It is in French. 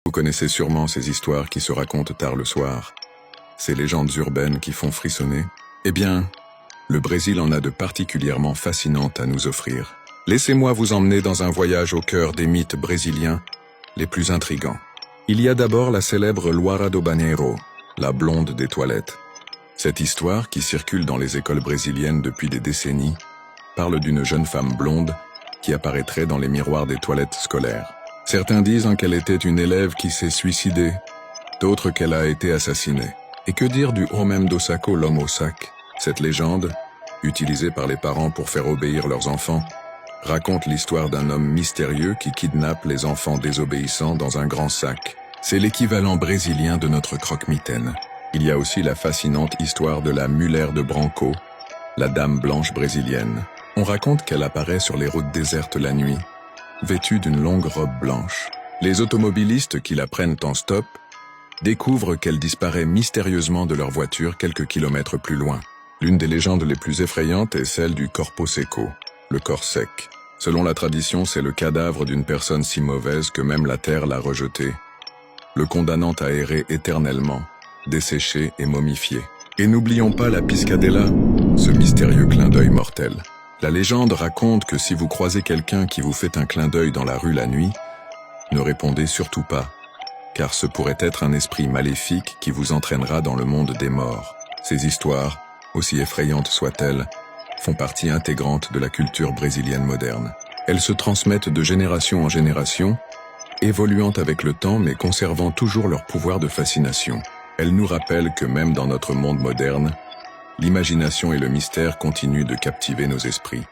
Vous connaissez sûrement ces histoires qui se racontent tard le soir, ces légendes urbaines qui font frissonner. Eh bien, le Brésil en a de particulièrement fascinantes à nous offrir. Laissez-moi vous emmener dans un voyage au cœur des mythes brésiliens les plus intrigants. Il y a d'abord la célèbre Loira do Banheiro, la blonde des toilettes. Cette histoire, qui circule dans les écoles brésiliennes depuis des décennies, parle d'une jeune femme blonde qui apparaîtrait dans les miroirs des toilettes scolaires. Certains disent qu'elle était une élève qui s'est suicidée, d'autres qu'elle a été assassinée. Et que dire du Homem do Saco, l'homme au sac? Cette légende, utilisée par les parents pour faire obéir leurs enfants, raconte l'histoire d'un homme mystérieux qui kidnappe les enfants désobéissants dans un grand sac. C'est l'équivalent brésilien de notre croque-mitaine. Il y a aussi la fascinante histoire de la Muller de Branco, la dame blanche brésilienne. On raconte qu'elle apparaît sur les routes désertes la nuit, vêtue d'une longue robe blanche. Les automobilistes qui la prennent en stop découvrent qu'elle disparaît mystérieusement de leur voiture quelques kilomètres plus loin. L'une des légendes les plus effrayantes est celle du corpo seco, le corps sec. Selon la tradition, c'est le cadavre d'une personne si mauvaise que même la terre l'a rejeté, le condamnant à errer éternellement, desséché et momifié. Et n'oublions pas la piscadella, ce mystérieux clin d'œil mortel. La légende raconte que si vous croisez quelqu'un qui vous fait un clin d'œil dans la rue la nuit, ne répondez surtout pas, car ce pourrait être un esprit maléfique qui vous entraînera dans le monde des morts. Ces histoires, aussi effrayantes soient-elles, font partie intégrante de la culture brésilienne moderne. Elles se transmettent de génération en génération, évoluant avec le temps mais conservant toujours leur pouvoir de fascination. Elles nous rappellent que même dans notre monde moderne, l'imagination et le mystère continuent de captiver nos esprits.